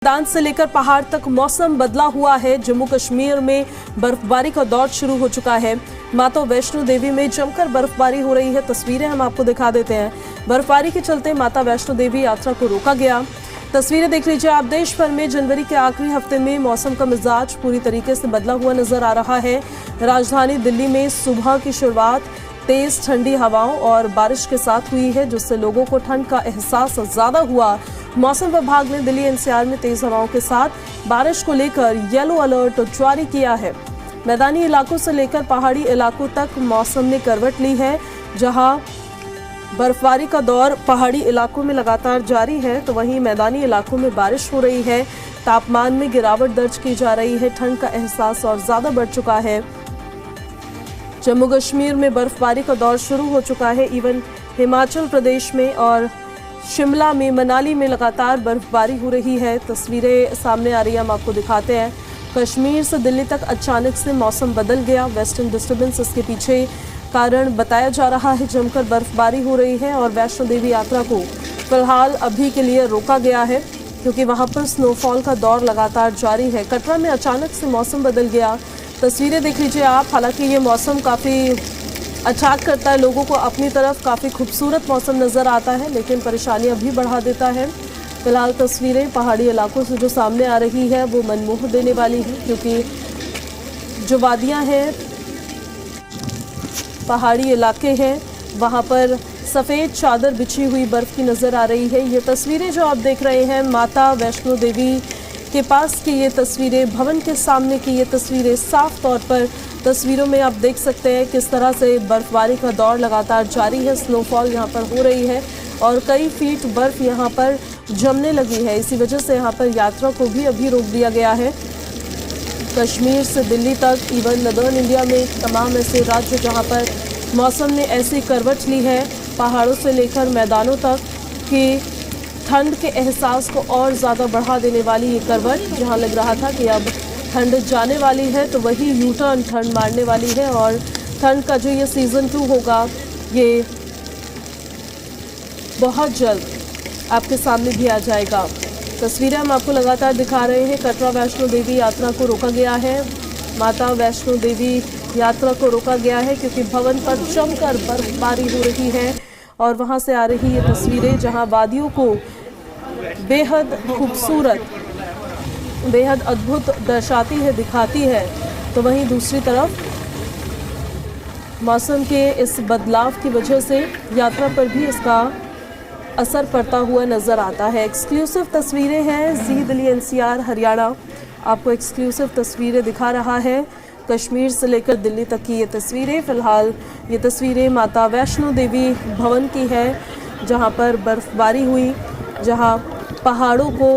मैदान से लेकर पहाड़ तक मौसम बदला हुआ है। जम्मू कश्मीर में बर्फबारी का दौर शुरू हो चुका है। माता वैष्णो देवी में जमकर बर्फबारी हो रही है। तस्वीरें हम आपको दिखा देते हैं। बर्फबारी के चलते माता वैष्णो देवी यात्रा को रोका गया। तस्वीरें देख लीजिए आप। देश भर में जनवरी के आखिरी हफ्ते में मौसम का मिजाज पूरी तरीके से बदला हुआ नजर आ रहा है। राजधानी दिल्ली में सुबह की शुरुआत तेज ठंडी हवाओं और बारिश के साथ हुई है, जिससे लोगों को ठंड का एहसास ज्यादा हुआ। मौसम विभाग ने दिल्ली एनसीआर में तेज हवाओं के साथ बारिश को लेकर येलो अलर्ट जारी किया है। मैदानी इलाकों से लेकर पहाड़ी इलाकों तक मौसम ने करवट ली है। जहां बर्फबारी का दौर पहाड़ी इलाकों में लगातार जारी है, तो वहीं मैदानी इलाकों में बारिश हो रही है। तापमान में गिरावट दर्ज की जा रही है। ठंड का एहसास और ज्यादा बढ़ चुका है। जम्मू कश्मीर में बर्फबारी का दौर शुरू हो चुका है। इवन हिमाचल प्रदेश में और शिमला में, मनाली में लगातार बर्फबारी हो रही है। तस्वीरें सामने आ रही है, हम आपको दिखाते हैं। कश्मीर से दिल्ली तक अचानक से मौसम बदल गया। वेस्टर्न डिस्टर्बेंस इसके पीछे कारण बताया जा रहा है। जमकर बर्फबारी हो रही है और वैष्णो देवी यात्रा को फिलहाल अभी के लिए रोका गया है, क्योंकि वहां पर स्नोफॉल का दौर लगातार जारी है। कटरा में अचानक से मौसम बदल गया। तस्वीरें देख लीजिए आप। हालांकि ये मौसम काफ़ी अट्रैक्ट करता है लोगों को अपनी तरफ। काफ़ी खूबसूरत मौसम नज़र आता है, लेकिन परेशानियां भी बढ़ा देता है। फिलहाल तस्वीरें पहाड़ी इलाकों से जो सामने आ रही है वो मनमोह देने वाली है, क्योंकि जो वादियां हैं, पहाड़ी इलाके हैं, वहां पर सफ़ेद चादर बिछी हुई बर्फ़ की नज़र आ रही है। ये तस्वीरें जो आप देख रहे हैं माता वैष्णो देवी के पास की ये तस्वीरें, भवन के सामने की ये तस्वीरें, साफ तौर पर तस्वीरों में आप देख सकते हैं किस तरह से बर्फबारी का दौर लगातार जारी है। स्नोफॉल यहाँ पर हो रही है और कई फीट बर्फ यहाँ पर जमने लगी है। इसी वजह से यहाँ पर यात्रा को भी अभी रोक दिया गया है। कश्मीर से दिल्ली तक, इवन नदर्न इंडिया में तमाम ऐसे राज्य जहाँ पर मौसम ने ऐसी करवट ली है, पहाड़ों से लेकर मैदानों तक, कि ठंड के एहसास को और ज़्यादा बढ़ा देने वाली ये करवट, जहाँ लग रहा था कि अब ठंड जाने वाली है, तो वही यू टर्न ठंड मारने वाली है। और ठंड का जो ये सीज़न 2 होगा, ये बहुत जल्द आपके सामने भी आ जाएगा। तस्वीरें हम आपको लगातार दिखा रहे हैं। कटरा वैष्णो देवी यात्रा को रोका गया है। माता वैष्णो देवी यात्रा को रोका गया है क्योंकि भवन पर जमकर बर्फबारी हो रही है। और वहाँ से आ रही ये तस्वीरें जहाँ वादियों को बेहद खूबसूरत, बेहद अद्भुत दर्शाती है, दिखाती है, तो वहीं दूसरी तरफ मौसम के इस बदलाव की वजह से यात्रा पर भी इसका असर पड़ता हुआ नज़र आता है। एक्सक्लूसिव तस्वीरें हैं। जी दिल्ली एनसीआर हरियाणा आपको एक्सक्लूसिव तस्वीरें दिखा रहा है। कश्मीर से लेकर दिल्ली तक की ये तस्वीरें। फ़िलहाल ये तस्वीरें माता वैष्णो देवी भवन की है, जहां पर बर्फबारी हुई, जहां पहाड़ों को,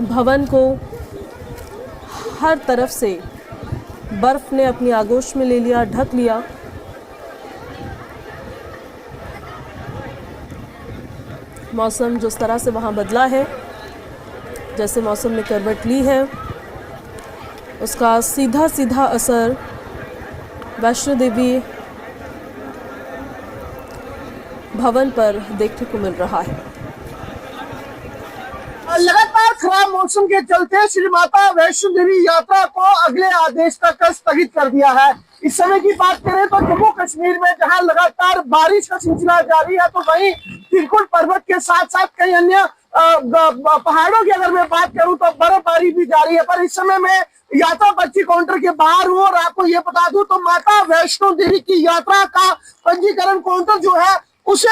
भवन को हर तरफ से बर्फ ने अपनी आगोश में ले लिया, ढक लिया। मौसम जिस तरह से वहां बदला है, जैसे मौसम ने करवट ली है, उसका सीधा सीधा असर वैष्णो देवी भवन पर देखने को मिल रहा है। लगातार खराब मौसम के चलते श्री माता वैष्णो देवी यात्रा को अगले आदेश तक स्थगित कर दिया है। इस समय की बात करें तो जम्मू कश्मीर में जहां लगातार बारिश का सिलसिला जारी है, तो वहीं त्रिकुट पर्वत के साथ साथ कई अन्य पहाड़ों की अगर मैं बात करूं तो बर्फबारी भी जारी है। पर इस समय मैं यात्रा पर्ची काउंटर के बाहर हूँ और आपको ये बता दूं तो माता वैष्णो देवी की यात्रा का पंजीकरण काउंटर जो है उसे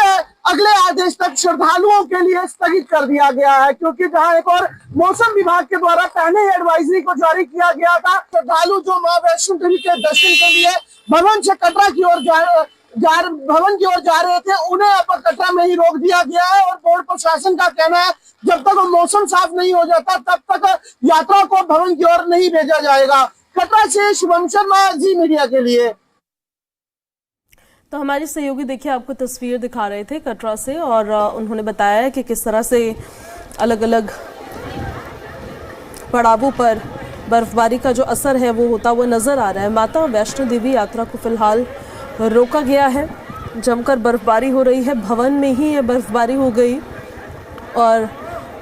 अगले आदेश तक श्रद्धालुओं के लिए स्थगित कर दिया गया है, क्योंकि जहां एक और मौसम विभाग के द्वारा पहले ही एडवाइजरी को जारी किया गया था। श्रद्धालु जो मां वैष्णो देवी के दर्शन के लिए भवन से कटरा की ओर भवन की ओर जा रहे थे, उन्हें अब कटरा में ही रोक दिया गया है। और बोर्ड प्रशासन का कहना है जब तक मौसम साफ नहीं हो जाता तब तक यात्रा को भवन की ओर नहीं भेजा जाएगा। कटरा से शुभम शर्मा, जी मीडिया के लिए। तो हमारे सहयोगी देखिए आपको तस्वीर दिखा रहे थे कटरा से, और उन्होंने बताया कि किस तरह से अलग अलग पड़ावों पर बर्फबारी का जो असर है वो होता हुआ नजर आ रहा है। माता वैष्णो देवी यात्रा को फिलहाल रोका गया है। जमकर बर्फबारी हो रही है, भवन में ही ये बर्फबारी हो गई और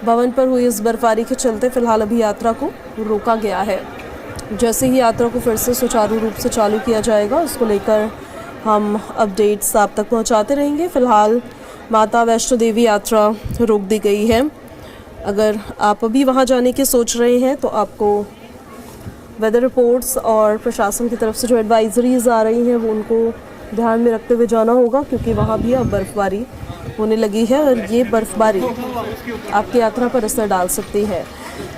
भवन पर हुई इस बर्फबारी के चलते फिलहाल अभी यात्रा को रोका गया है। जैसे ही यात्रा को फिर से सुचारू रूप से चालू किया जाएगा, उसको लेकर हम अपडेट्स आप तक पहुंचाते रहेंगे। फिलहाल माता वैष्णो देवी यात्रा रोक दी गई है। अगर आप अभी वहां जाने की सोच रहे हैं तो आपको वेदर रिपोर्ट्स और प्रशासन की तरफ से जो एडवाइजरीज आ रही हैं वो उनको ध्यान में रखते हुए जाना होगा, क्योंकि वहाँ भी अब बर्फ़बारी होने लगी है और ये बर्फ़बारी आपकी यात्रा पर असर डाल सकती है।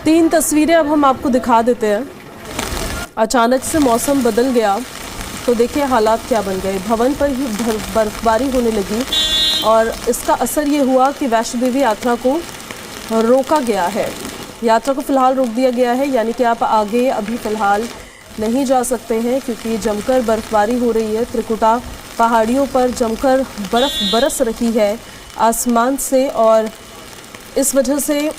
3 तस्वीरें अब हम आपको दिखा देते हैं। अचानक से मौसम बदल गया तो देखिए हालात क्या बन गए। भवन पर ही बर्फ़बारी होने लगी और इसका असर ये हुआ कि वैष्णो देवी यात्रा को रोका गया है। यात्रा को फ़िलहाल रोक दिया गया है, यानी कि आप आगे अभी फ़िलहाल नहीं जा सकते हैं, क्योंकि जमकर बर्फ़बारी हो रही है। त्रिकुटा पहाड़ियों पर जमकर बर्फ़ बरस रही है आसमान से, और इस वजह से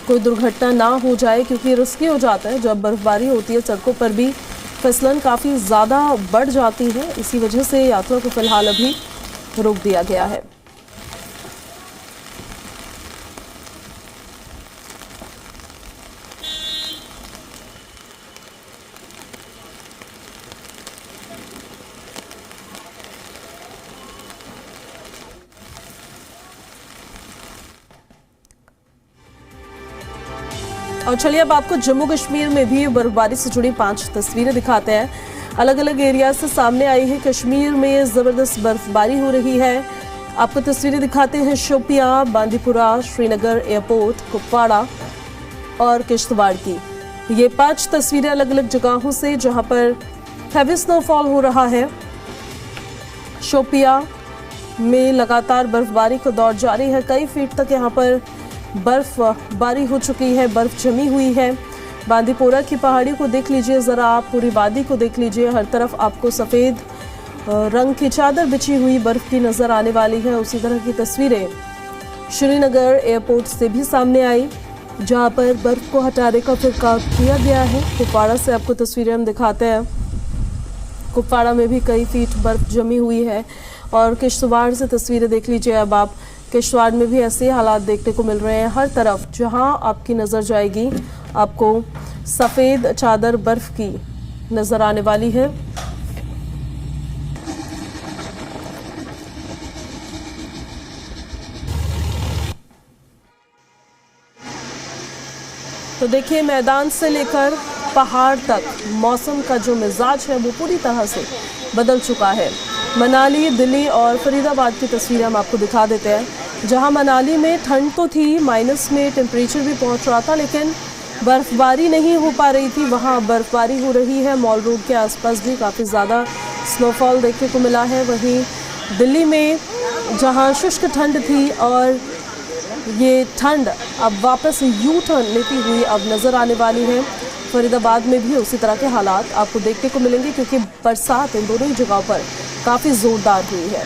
कोई दुर्घटना ना हो जाए, क्योंकि रिस्की हो जाता है जब बर्फ़बारी होती है। सड़कों पर भी फिसलन काफ़ी ज़्यादा बढ़ जाती है, इसी वजह से यात्रा को फ़िलहाल अभी रोक दिया गया है। और चलिए अब आपको जम्मू कश्मीर में भी बर्फबारी से जुड़ी 5 तस्वीरें दिखाते हैं। अलग अलग एरिया से सामने आई है। कश्मीर में ज़बरदस्त बर्फबारी हो रही है। आपको तस्वीरें दिखाते हैं शोपियां, बांदीपुरा, श्रीनगर एयरपोर्ट, कुपवाड़ा और किश्तवाड़ की। ये 5 तस्वीरें अलग अलग जगहों से जहां पर हैवी स्नोफॉल हो रहा है। शोपियां में लगातार बर्फबारी का दौर जारी है। कई फीट तक यहाँ पर बर्फबारी हो चुकी है, बर्फ जमी हुई है। बांदीपोरा की पहाड़ी को देख लीजिए ज़रा आप, पूरी वादी को देख लीजिए, हर तरफ आपको सफ़ेद रंग की चादर बिछी हुई बर्फ़ की नज़र आने वाली है। उसी तरह की तस्वीरें श्रीनगर एयरपोर्ट से भी सामने आई, जहां पर बर्फ़ को हटाने का फिर काम किया गया है। कुपवाड़ा से आपको तस्वीरें हम दिखाते हैं। कुपवाड़ा में भी कई फीट बर्फ़ जमी हुई है। और किश्तवाड़ से तस्वीरें देख लीजिए अब आप। किश्तवाड़ में भी ऐसे हालात देखने को मिल रहे हैं। हर तरफ जहां आपकी नज़र जाएगी आपको सफ़ेद चादर बर्फ़ की नज़र आने वाली है। तो देखिए मैदान से लेकर पहाड़ तक मौसम का जो मिजाज है वो पूरी तरह से बदल चुका है। मनाली, दिल्ली और फरीदाबाद की तस्वीरें हम आपको दिखा देते हैं। जहां मनाली में ठंड तो थी, माइनस में टेम्परेचर भी पहुंच रहा था, लेकिन बर्फ़बारी नहीं हो पा रही थी। वहां बर्फ़बारी हो रही है। मॉल रोड के आसपास भी काफ़ी ज़्यादा स्नोफॉल देखने को मिला है। वहीं दिल्ली में जहां शुष्क ठंड थी और ये ठंड अब वापस यू टर्न लेती हुई अब नज़र आने वाली है। फरीदाबाद में भी उसी तरह के हालात आपको देखने को मिलेंगे, क्योंकि बरसात इन दोनों ही जगहों पर काफ़ी ज़ोरदार हुई है।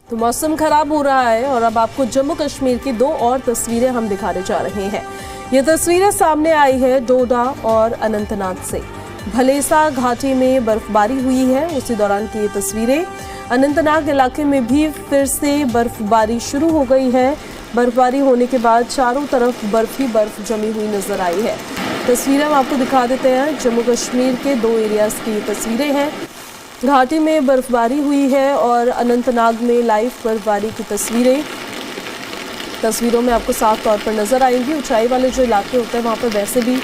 तो मौसम खराब हो रहा है और अब आपको जम्मू कश्मीर की 2 और तस्वीरें हम दिखाने जा रहे हैं। ये तस्वीरें सामने आई है डोडा और अनंतनाग से। भलेसा घाटी में बर्फबारी हुई है, उसी दौरान की ये तस्वीरें। अनंतनाग इलाके में भी फिर से बर्फबारी शुरू हो गई है। बर्फबारी होने के बाद चारों तरफ बर्फ ही बर्फ जमी हुई नजर आई है। तस्वीरें हम आपको दिखा देते हैं। जम्मू कश्मीर के 2 एरियाज की तस्वीरें हैं। घाटी में बर्फबारी हुई है और अनंतनाग में लाइव बर्फबारी की तस्वीरों में आपको साफ तौर पर नज़र आएंगी। ऊंचाई वाले जो इलाके होते हैं वहाँ पर वैसे भी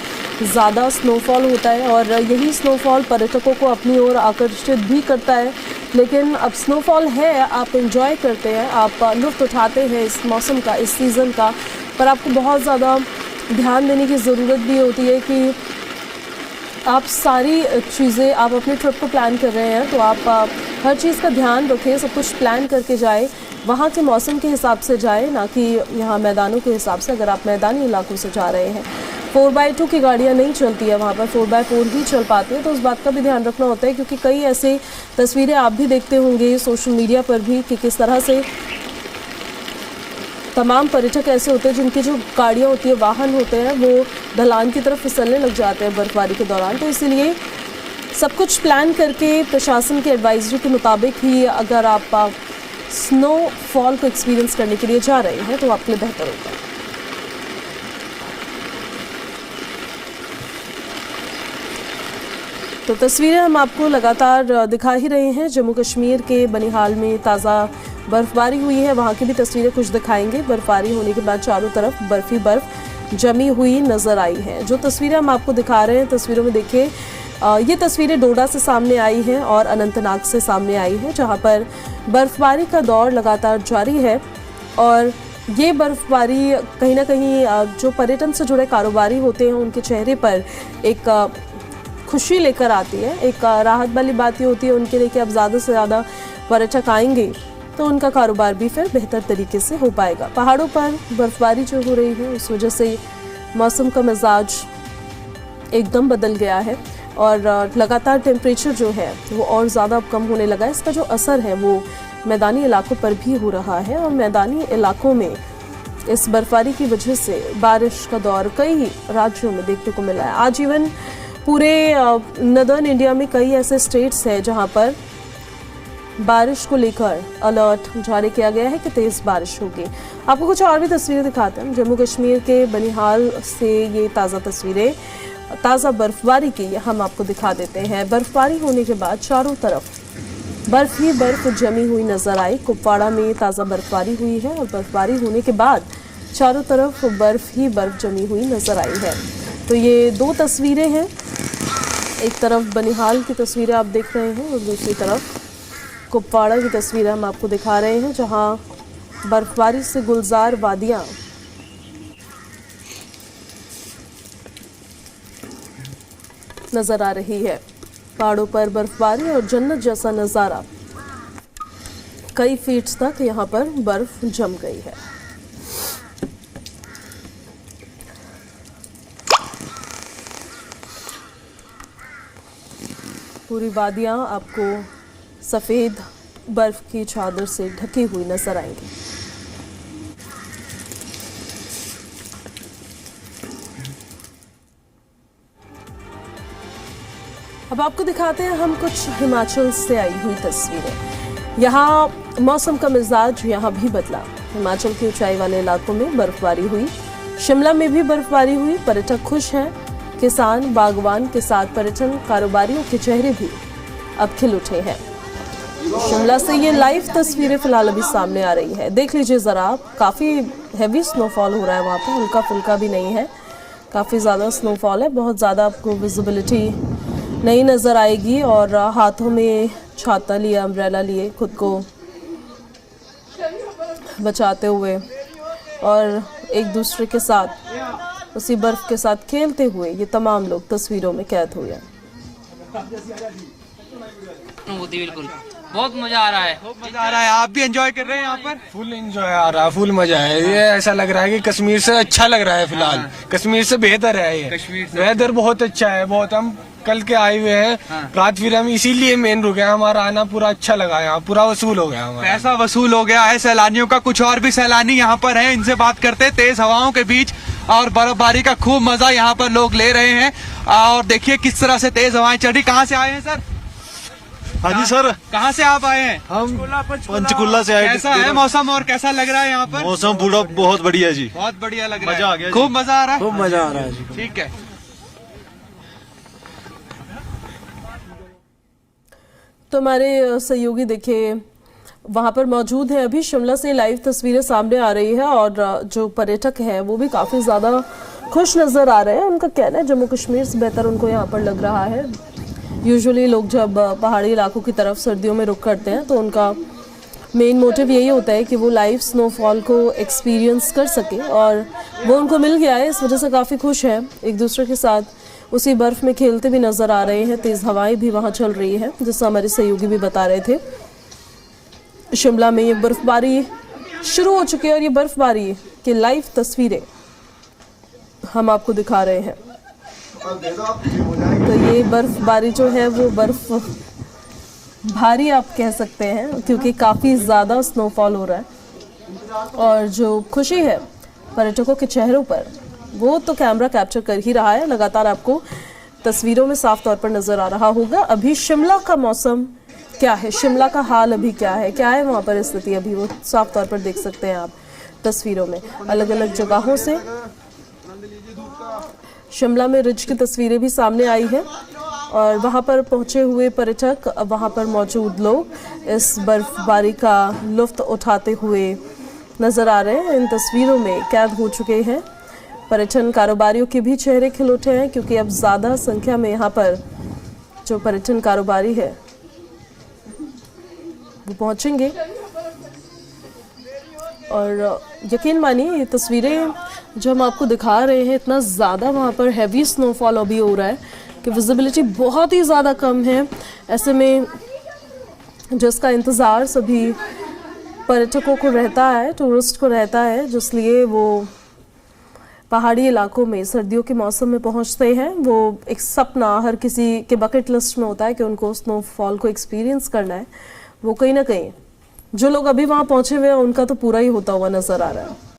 ज़्यादा स्नोफॉल होता है और यही स्नोफॉल पर्यटकों को अपनी ओर आकर्षित भी करता है। लेकिन अब स्नोफॉल है, आप एंजॉय करते हैं, आप लुत्फ़ उठाते हैं इस मौसम का, इस सीज़न का, पर आपको बहुत ज़्यादा ध्यान देने की ज़रूरत भी होती है कि आप सारी चीज़ें, आप अपनी ट्रिप को प्लान कर रहे हैं तो आप हर चीज़ का ध्यान रखें, सब कुछ प्लान करके जाए, वहाँ के मौसम के हिसाब से जाए, ना कि यहाँ मैदानों के हिसाब से। अगर आप मैदानी इलाकों से जा रहे हैं, 4x2 की गाड़ियाँ नहीं चलती है वहाँ पर, 4x4 ही चल पाती है, तो उस बात का भी ध्यान रखना होता है। क्योंकि कई ऐसे तस्वीरें आप भी देखते होंगे सोशल मीडिया पर भी कि किस तरह से तमाम पर्यटक ऐसे होते हैं जिनकी जो गाड़ियाँ होती है, वाहन होते हैं, वो ढलान की तरफ फिसलने लग जाते हैं बर्फबारी के दौरान। तो इसीलिए सब कुछ प्लान करके प्रशासन के एडवाइजरी के मुताबिक ही अगर आप स्नोफॉल को एक्सपीरियंस करने के लिए जा रहे हैं तो आपके लिए बेहतर होगा। तो तस्वीरें हम आपको लगातार दिखा ही रहे हैं। जम्मू कश्मीर के बनिहाल में ताज़ा बर्फबारी हुई है, वहाँ की भी तस्वीरें कुछ दिखाएंगे। बर्फबारी होने के बाद चारों तरफ बर्फ ही बर्फ जमी हुई नजर आई है। जो तस्वीरें हम आपको दिखा रहे हैं, तस्वीरों में देखिए, ये तस्वीरें डोडा से सामने आई हैं और अनंतनाग से सामने आई हैं, जहाँ पर बर्फबारी का दौर लगातार जारी है। और ये बर्फबारी कहीं ना कहीं जो पर्यटन से जुड़े कारोबारी होते हैं उनके चेहरे पर एक खुशी लेकर आती है। एक राहत वाली बात ये होती है उनके लिए कि अब ज़्यादा से ज़्यादा पर्यटक आएंगे तो उनका कारोबार भी फिर बेहतर तरीके से हो पाएगा। पहाड़ों पर बर्फबारी जो हो रही है उस वजह से मौसम का मिजाज एकदम बदल गया है और लगातार टेम्परेचर जो है वो और ज़्यादा कम होने लगा है। इसका जो असर है वो मैदानी इलाकों पर भी हो रहा है और मैदानी इलाकों में इस बर्फबारी की वजह से बारिश का दौर कई राज्यों में देखने को मिला है। आज इवन पूरे नदर्न इंडिया में कई ऐसे स्टेट्स हैं जहां पर बारिश को लेकर अलर्ट जारी किया गया है कि तेज़ बारिश होगी। आपको कुछ और भी तस्वीरें दिखाते हैं। जम्मू कश्मीर के बनिहाल से ये ताज़ा तस्वीरें, ताज़ा बर्फबारी की हम आपको दिखा देते हैं। बर्फबारी होने के बाद चारों तरफ बर्फ ही बर्फ जमी हुई नजर आई। कुपवाड़ा में ताज़ा बर्फबारी हुई है और बर्फबारी होने के बाद चारों तरफ बर्फ ही बर्फ जमी हुई नजर आई है। तो ये दो तस्वीरें हैं, एक तरफ बनिहाल की तस्वीरें आप देख रहे हैं और दूसरी तरफ कुपवाड़ा की तस्वीरें हम आपको दिखा रहे हैं, जहां बर्फबारी से गुलजार वादियां नजर आ रही है। पहाड़ों पर बर्फबारी और जन्नत जैसा नज़ारा, कई फीट तक यहाँ पर बर्फ जम गई है। पूरी वादियां आपको सफ़ेद बर्फ की चादर से ढकी हुई नजर आएंगी। अब आपको दिखाते हैं हम कुछ हिमाचल से आई हुई तस्वीरें। यहाँ मौसम का मिजाज यहाँ भी बदला। हिमाचल के ऊंचाई वाले इलाकों में बर्फबारी हुई, शिमला में भी बर्फबारी हुई। पर्यटक खुश हैं, किसान बागवान के साथ पर्यटन कारोबारियों के चेहरे भी अब खिल उठे हैं। शिमला से ये लाइव तस्वीरें फिलहाल अभी सामने आ रही है। देख लीजिए जरा आप, काफ़ी हैवी स्नोफॉल हो रहा है वहाँ पे, हल्का फुल्का भी नहीं है, काफ़ी ज़्यादा स्नोफॉल है। बहुत ज़्यादा आपको विजिबिलिटी नहीं नज़र आएगी और हाथों में छाता लिए, अम्ब्रेला लिए, खुद को बचाते हुए और एक दूसरे के साथ उसी बर्फ के साथ खेलते हुए ये तमाम लोग तस्वीरों में कैद हुए हैं। बिल्कुल बहुत मजा आ रहा है, मजा आ रहा है। आप भी एंजॉय कर रहे हैं यहाँ पर? फुल एंजॉय आ रहा है, फुल मजा है। ये ऐसा लग रहा है कि कश्मीर से अच्छा लग रहा है फिलहाल। कश्मीर से बेहतर है ये, कश्मीर से वेदर बहुत अच्छा है, बहुत। हम कल के आए हुए हैं, रात फिर हम इसीलिए मेन रुके हैं। हमारा आना पूरा अच्छा लगा, यहाँ पूरा वसूल हो गया हमारा। पैसा वसूल हो गया है सैलानियों का। कुछ और भी सैलानी यहाँ पर हैं, इनसे बात करते हैं। तेज हवाओं के बीच और बर्फबारी का खूब मजा यहाँ पर लोग ले रहे हैं और देखिए किस तरह से तेज हवाएं चढ़ी। कहाँ से आए हैं सर? हाँ जी सर, कहाँ से आप आए हैं? हम पंचकुला से आए। कैसा है मौसम और कैसा लग रहा है यहाँ पर? मौसम पूरा बहुत बढ़िया जी, बहुत बढ़िया लग रहा है। मजा आ गया, खूब मजा आ रहा है, खूब मजा आ रहा है जी। ठीक है। तो हमारे सहयोगी देखिए वहाँ पर मौजूद है। अभी शिमला से लाइव तस्वीरें सामने आ रही है और जो पर्यटक हैं वो भी काफ़ी ज़्यादा खुश नज़र आ रहे हैं। उनका कहना है जम्मू कश्मीर से बेहतर उनको यहाँ पर लग रहा है। यूजुअली लोग जब पहाड़ी इलाकों की तरफ सर्दियों में रुख करते हैं तो उनका मेन मोटिव यही होता है कि वो लाइव स्नोफॉल को एक्सपीरियंस कर सके और वो उनको मिल गया है। इस वजह से काफ़ी खुश है, एक दूसरे के साथ उसी बर्फ़ में खेलते भी नज़र आ रहे हैं। तेज़ हवाएं भी वहाँ चल रही है, जिससे हमारे सहयोगी भी बता रहे थे। शिमला में ये बर्फबारी शुरू हो चुकी है और ये बर्फबारी की लाइव तस्वीरें हम आपको दिखा रहे हैं। तो ये बर्फबारी जो है वो बर्फ भारी आप कह सकते हैं, क्योंकि काफ़ी ज़्यादा स्नोफॉल हो रहा है। और जो खुशी है पर्यटकों के चेहरों पर वो तो कैमरा कैप्चर कर ही रहा है। लगातार आपको तस्वीरों में साफ तौर पर नजर आ रहा होगा। अभी शिमला का मौसम क्या है, शिमला का हाल अभी क्या है वहाँ पर स्थिति अभी, वो साफ तौर पर देख सकते हैं आप तस्वीरों में। अलग अलग जगहों से शिमला में रिज की तस्वीरें भी सामने आई है और वहाँ पर पहुँचे हुए पर्यटक, वहाँ पर मौजूद लोग इस बर्फबारी का लुत्फ उठाते हुए नजर आ रहे हैं। इन तस्वीरों में कैद हो चुके हैं। पर्यटन कारोबारियों के भी चेहरे खिल उठे हैं क्योंकि अब ज़्यादा संख्या में यहाँ पर जो पर्यटन कारोबारी है वो पहुँचेंगे। और यकीन मानिए ये तस्वीरें जो हम आपको दिखा रहे हैं, इतना ज़्यादा वहाँ पर हैवी स्नोफॉल अभी हो रहा है कि विजिबिलिटी बहुत ही ज़्यादा कम है। ऐसे में जिसका इंतज़ार सभी पर्यटकों को रहता है, टूरिस्ट को रहता है, जिसलिए वो पहाड़ी इलाकों में सर्दियों के मौसम में पहुंचते हैं। वो एक सपना हर किसी के बकेट लिस्ट में होता है कि उनको स्नोफॉल को एक्सपीरियंस करना है। वो कहीं ना कहीं जो लोग अभी वहां पहुंचे हुए हैं उनका तो पूरा ही होता हुआ नजर आ रहा है।